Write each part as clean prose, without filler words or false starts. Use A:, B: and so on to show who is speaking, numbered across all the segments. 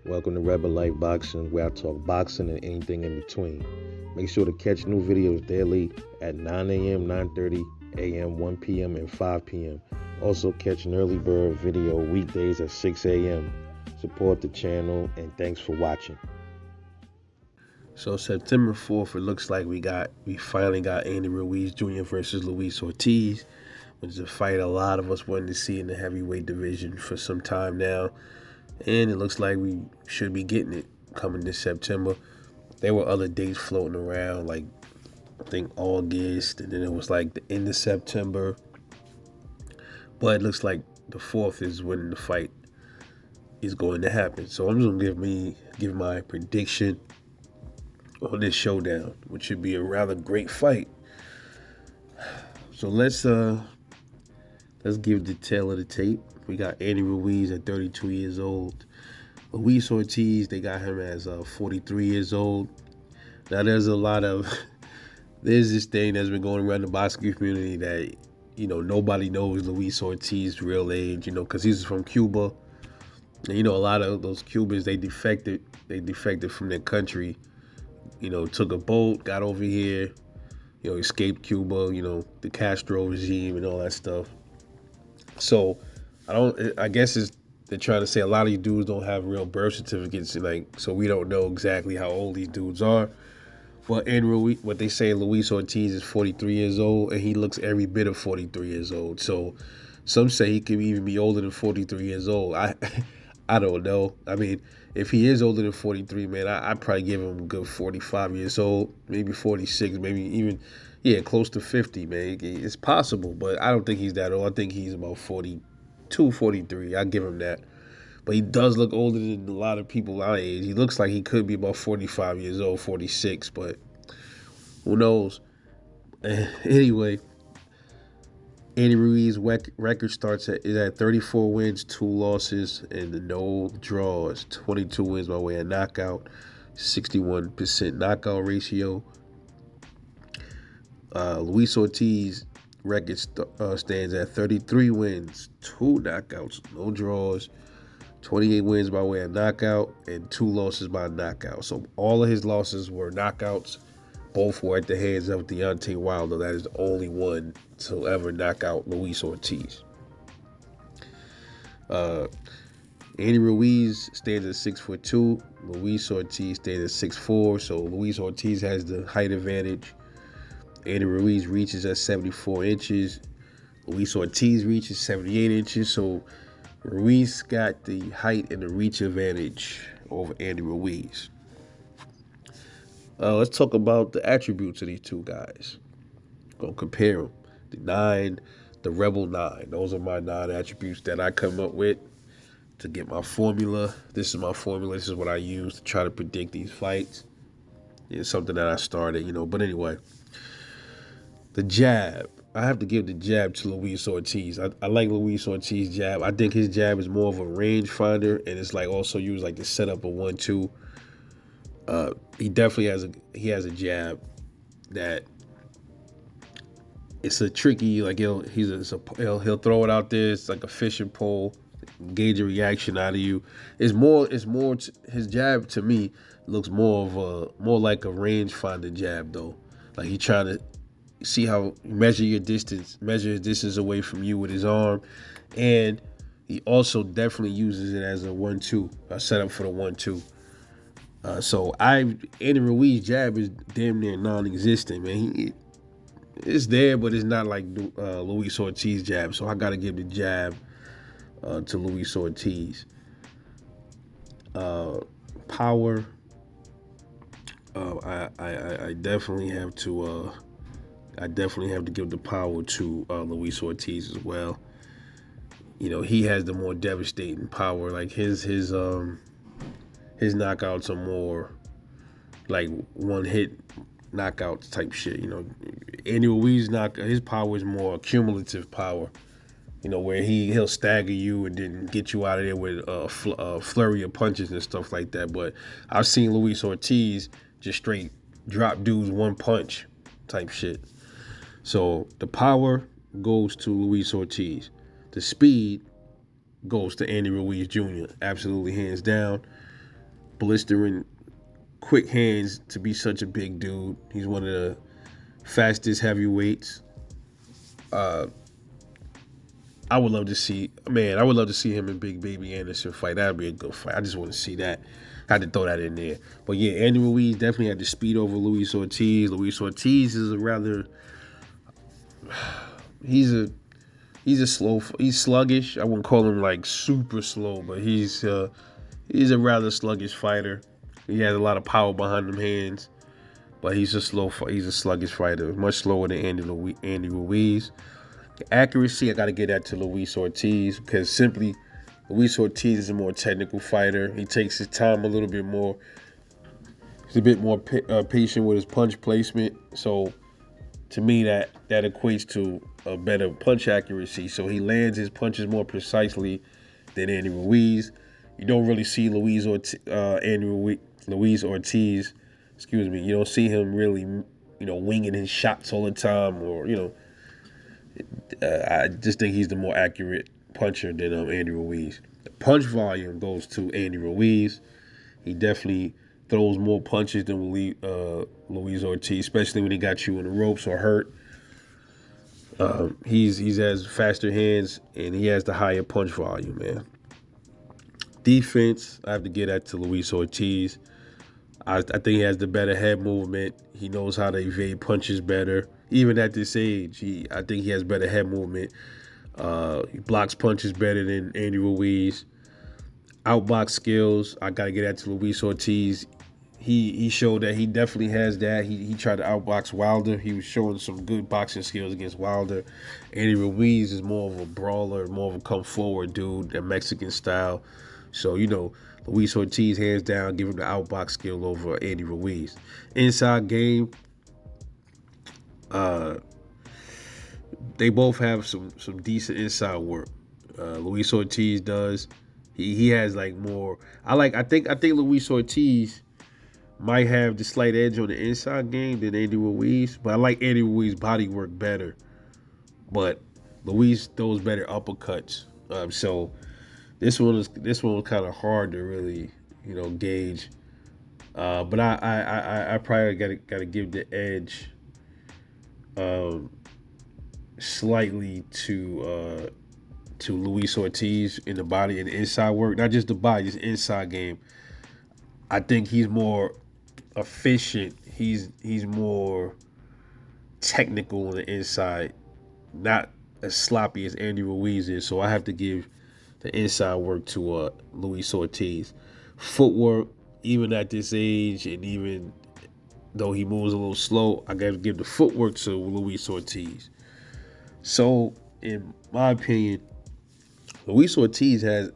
A: Welcome to Rebel Life Boxing, where I talk boxing and anything in between. Make sure to catch new videos daily at 9 a.m., 9:30 a.m., 1 p.m., and 5 p.m. Also catch an early bird video weekdays at 6 a.m. Support the channel, and thanks for watching. So September 4th, it looks like we finally got Andy Ruiz Jr. versus Luis Ortiz, which is a fight a lot of us wanted to see in the heavyweight division for some time now. And it looks like we should be getting it coming this September. There were other dates floating around, like I think August, and then it was like the end of September. But it looks like the 4th is when the fight is going to happen. So I'm just gonna give my prediction on this showdown, which should be a rather great fight. So let's give the tail of the tape. We got Andy Ruiz at 32 years old. Luis Ortiz, they got him as 43 years old. Now there's this thing that's been going around the boxing community that, nobody knows Luis Ortiz's real age, because he's from Cuba. And, a lot of those Cubans, they defected from their country, took a boat, got over here, escaped Cuba, the Castro regime and all that stuff. So I guess they're trying to say a lot of these dudes don't have real birth certificates, so we don't know exactly how old these dudes are. But what they say, Luis Ortiz is 43 years old, and he looks every bit of 43 years old. So some say he could even be older than 43 years old. I don't know. I mean, if he is older than 43, man, I'd probably give him a good 45 years old, maybe 46, maybe even, close to 50, man. It's possible, but I don't think he's that old. I think he's about 42, 43. I'll give him that. But he does look older than a lot of people our age. He looks like he could be about 45 years old, 46, but who knows? Anyway, Andy Ruiz's record is at 34 wins, 2 losses, and no draws. 22 wins by way of knockout, 61% knockout ratio. Luis Ortiz record stands at 33 wins, 2 knockouts, no draws, 28 wins by way of knockout, and 2 losses by knockout. So all of his losses were knockouts. Both were at the hands of Deontay Wilder. That is the only one to ever knock out Luis Ortiz. Andy Ruiz stands at 6'2". Luis Ortiz stands at 6'4". So Luis Ortiz has the height advantage. Andy Ruiz reaches at 74 inches. Luis Ortiz reaches 78 inches. So Ruiz got the height and the reach advantage over Andy Ruiz. Let's talk about the attributes of these two guys. Gonna compare them. The Rebel 9. Those are my 9 attributes that I come up with to get my formula. This is my formula. This is what I use to try to predict these fights. It's something that I started, But anyway, the jab. I have to give the jab to Luis Ortiz. I like Luis Ortiz's jab. I think his jab is more of a range finder, and it's also used to set up a 1-2. He definitely has a jab that it's a tricky, he'll throw it out there. It's like a fishing pole, gauge a reaction out of you. His jab to me looks more like a range finder jab though. Like he trying to see how measure his distance away from you with his arm, and he also definitely uses it as a 1-2, a setup for the 1-2. So Andy Ruiz's jab is damn near non-existent, man. It's there, but it's not like Luis Ortiz's jab. So I got to give the jab to Luis Ortiz. Power. I definitely have to. I definitely have to give the power to Luis Ortiz as well. He has the more devastating power. Like his knockouts are more like one hit knockouts type shit. Andy Ruiz's his power is more cumulative power. Where he'll stagger you and then get you out of there with a flurry of punches and stuff like that. But I've seen Luis Ortiz just straight drop dudes one punch type shit. So the power goes to Luis Ortiz. The speed goes to Andy Ruiz Jr. Absolutely hands down.
B: blistering, quick hands to be such a big dude. He's one of the fastest heavyweights. Uh, I would love to see, man. I would love to see him and Big Baby Anderson fight. That'd be a good fight. I just want to see that. I had to throw that in there. But yeah, Andy Ruiz definitely had the speed over Luis Ortiz. Luis Ortiz is a rather, he's a he's sluggish. I wouldn't call him like super slow, but he's a rather sluggish fighter. He has a lot of power behind them hands, but he's a sluggish fighter, much slower than Andy Ruiz. The accuracy, I got to get that to Luis Ortiz because simply Luis Ortiz is a more technical fighter. He takes his time a little bit more. He's a bit more patient with his punch placement. So to me, that equates to a better punch accuracy. So he lands his punches more precisely than Andy Ruiz. You don't really see Luis Ortiz, excuse me. You don't see him really, winging his shots all the time, or I just think he's the more accurate puncher than Andy Ruiz. The punch volume goes to Andy Ruiz. He definitely throws more punches than Luis Ortiz, especially when he got you in the ropes or hurt. He has faster hands and he has the higher punch volume, man. Defense, I have to get that to Luis Ortiz. I think he has the better head movement. He knows how to evade punches better. Even at this age, I think he has better head movement. He blocks punches better than Andy Ruiz. Outbox skills, I gotta get that to Luis Ortiz. He showed that he definitely has that. He tried to outbox Wilder. He was showing some good boxing skills against Wilder. Andy Ruiz is more of a brawler, more of a come forward dude, that Mexican style. So, Luis Ortiz, hands down, give him the outbox skill over Andy Ruiz. Inside game, they both have some decent inside work. Luis Ortiz does. He has like more. I think Luis Ortiz might have the slight edge on the inside game than Andy Ruiz, but I like Andy Ruiz's body work better. But Luis throws better uppercuts. So this one was kind of hard to really gauge. But I probably gotta give the edge slightly to Luis Ortiz in the body and the inside work, not just the body, just inside game. I think he's more efficient. He's more technical on the inside, not as sloppy as Andy Ruiz is. So I have to give the inside work to Luis Ortiz. Footwork, even at this age, and even though he moves a little slow, I got to give the footwork to Luis Ortiz. So, in my opinion, Luis Ortiz has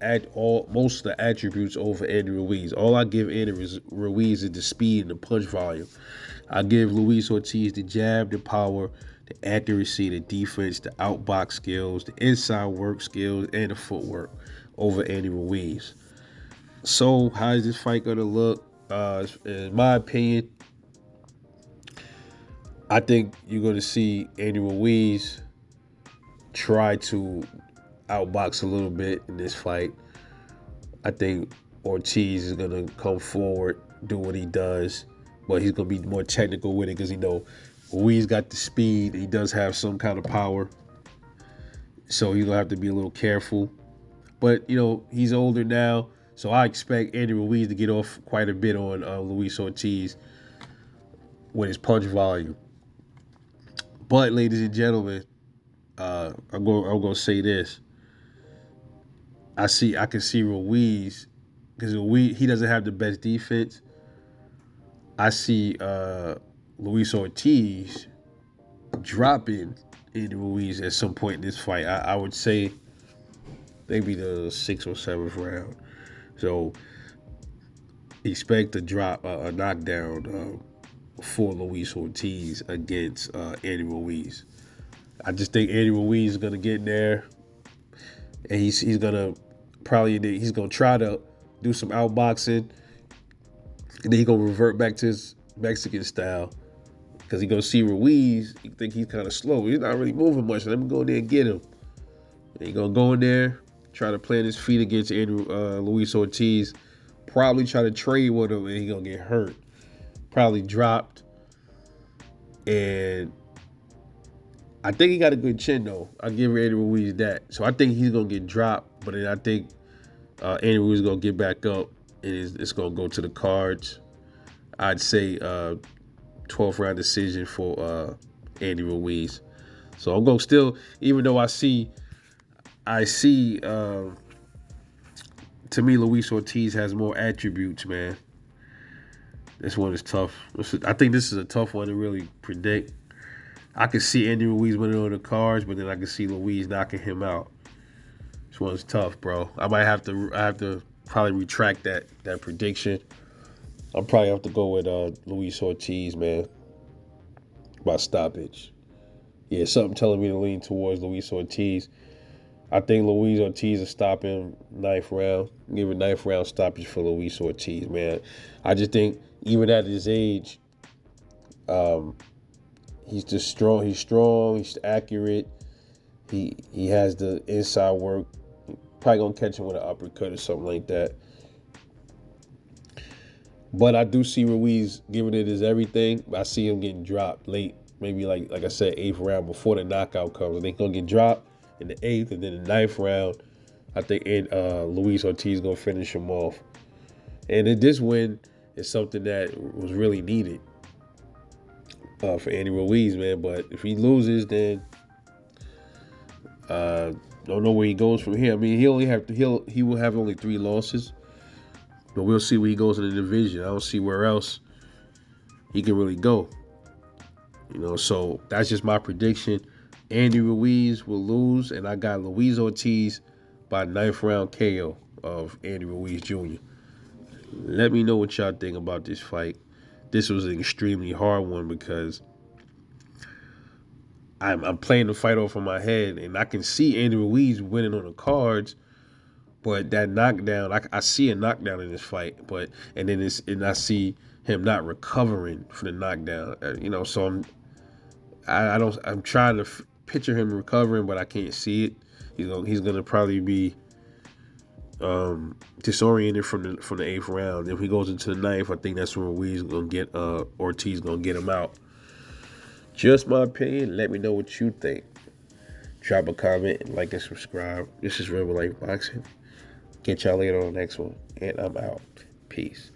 B: most of the attributes over Andy Ruiz. All I give Andy Ruiz is the speed and the punch volume. I give Luis Ortiz the jab, the power, the accuracy, the defense, the outbox skills, the inside work skills, and the footwork over Andy Ruiz. So, how is this fight going to look? In my opinion, I think you're going to see Andy Ruiz try to outbox a little bit in this fight. I think Ortiz is going to come forward, do what he does, but he's going to be more technical with it because Ruiz got the speed. He does have some kind of power, so he's going to have to be a little careful. But, he's older now, so I expect Andy Ruiz to get off quite a bit on Luis Ortiz with his punch volume. But, ladies and gentlemen, I'm going to say this. I can see Ruiz, because he doesn't have the best defense. I see Luis Ortiz dropping Andy Ruiz at some point in this fight. I would say maybe the 6th or 7th round. So expect a knockdown for Luis Ortiz against Andy Ruiz. I just think Andy Ruiz is gonna get in there, and he's gonna try to do some outboxing, and then he's gonna revert back to his Mexican style because he's gonna see Ruiz. He think he's kind of slow. He's not really moving much. Let me go in there and get him. And he's gonna go in there, try to plant his feet against Luis Ortiz probably try to trade with him and he gonna get hurt. Probably dropped. And I think he got a good chin though. I'll give Andy Ruiz that. So I think he's gonna get dropped, but then I think Andy Ruiz is gonna get back up and it's gonna go to the cards. I'd say 12th round decision for Andy Ruiz. So I'm gonna still, even though I see to me Luis Ortiz has more attributes, man. This one is tough. I think this is a tough one to really predict. I can see Andy Ruiz winning on the cards, but then I can see Luis knocking him out. This one's tough, bro. I have to probably retract that prediction. I'll probably have to go with Luis Ortiz, man, by stoppage. Yeah, something telling me to lean towards Luis Ortiz. I think Luis Ortiz is stopping 9th round. Give a 9th round stoppage for Luis Ortiz, man. I just think even at his age, he's just strong. He's strong. He's accurate. He has the inside work. Probably gonna catch him with an uppercut or something like that. But I do see Ruiz giving it his everything. I see him getting dropped late, maybe like I said, 8th round before the knockout comes. I think he's gonna get dropped in the 8th, and then the 9th round, I think Luis Ortiz gonna finish him off. And this win is something that was really needed for Andy Ruiz, man. But if he loses, then don't know where he goes from here. I mean, he will have only 3 losses, but we'll see where he goes in the division. I don't see where else he can really go. So that's just my prediction. Andy Ruiz will lose, and I got Luis Ortiz by 9th round KO of Andy Ruiz Jr. Let me know what y'all think about this fight. This was an extremely hard one because I'm playing the fight off in my head, and I can see Andy Ruiz winning on the cards, but that knockdown, I see a knockdown in this fight, and I see him not recovering from the knockdown. So I'm trying to picture him recovering, but I can't see it. He's gonna probably be disoriented from the 8th round. If he goes into the 9th, I think that's when Ruiz gonna get Ortiz gonna get him out. Just my opinion. Let me know what you think. Drop a comment and like and subscribe. This is Rebel Life Boxing. Catch y'all later on the next one, and I'm out. Peace.